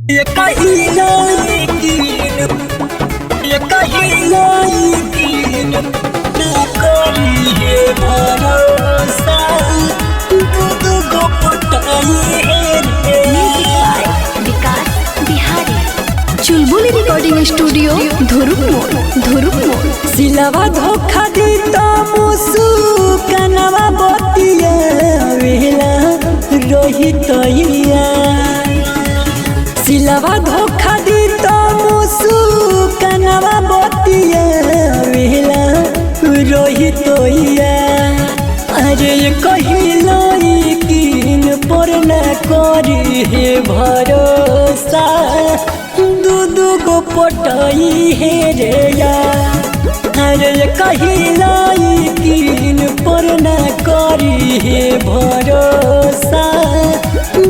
ये कहीं लायकीन, ये कहीं लायकीन ना करिए भरोसा, दूध को पटाई है रे। विकास बिहारी चुलबुली रिकॉर्डिंग स्टूडियो धुरुप मोड़ सिलवा धोखा दी तो मुसु कनवा बतिया वेला रोही तैया। सिलवा धोखा दी तो मुसु कनवा बतिया वेला रोही तैया। अरे कहिलो यकीन पर न करी है भरोसा, दूध को पटाई है रे यार। अरे कहिलो यकीन पर न करी है भरोसा,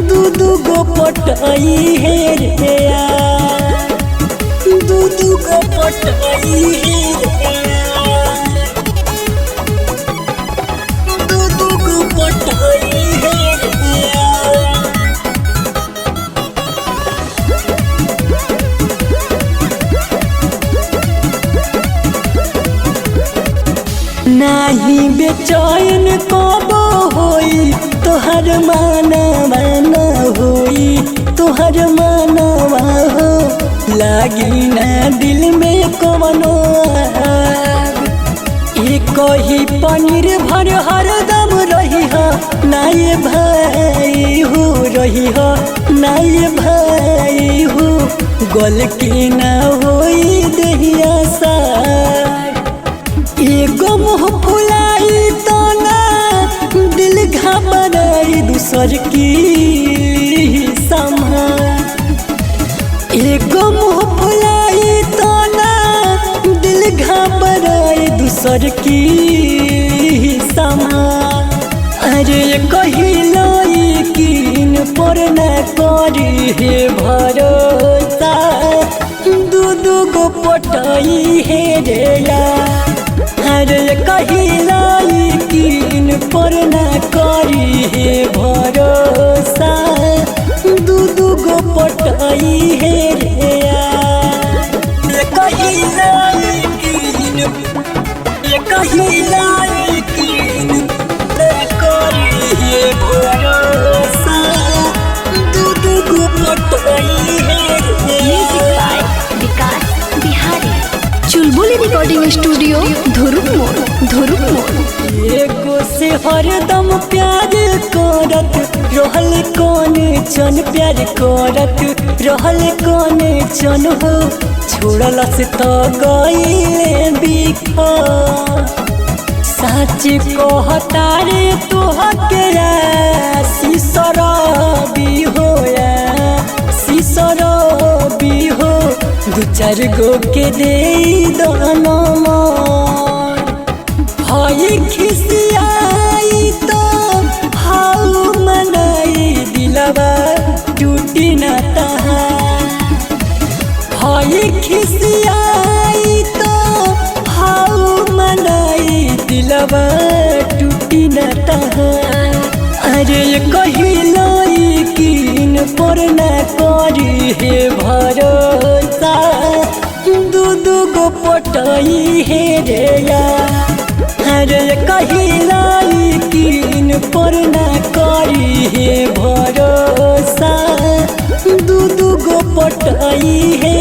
दूध को पटाई है रे यार, दूध को पटाई है रे यार, दूध को पटाई है रे यार। नाही बेचैन कबो होई तोहर मानवा न होई, तोहर मानवा हो लागी ना दिल में कवनो आग। एक ही पनीर भर हरदम रही हो नाये भाई हो, रही हो नाये भाई हो, गल के ना होई दहिया सार। एगो मुँह फुलाई तो ना दिल घबराई दूसर की संभाल। एगो मुँह फुलाई तो ना दिल घबराई दूसर की संभाल। अरे कहिलो यकीन पर न करी है भरोसा, दूध को पटाई है रे यार। अरे कहिलो यकीन पर न करी है भरोसा, दूध को पटाई है रे यार। कहिलो यकीन, कहिलो यकीन न करी है भरोसा, दूध को पटाई है रे यार। विकास बिहारी चुलबुली रिकॉर्डिंग स्टूडियो धुरुप मोड़। एगो से हरदम प्यार करत रहल कौन चन, प्यार करत रहल कौन चन हो, छोड़ल से तो गईले बिखर। सच कहता रे तोहके सिसरबी हो या सिसरबी हो, दू चार गो के दे दोनों मोर। हई खिसियाई तो हाउ मनाई दिलवा टूटी न तहा। हई खिसियाई तो हाउ मनाई दिलवा टूटी न तहा। अरे कहिलो यकीन पर न करी है भरोसा, दूध को पटाई है रे यार। अरे कहिलो यकीन पर न करी है भरोसा, दूध को पटाई है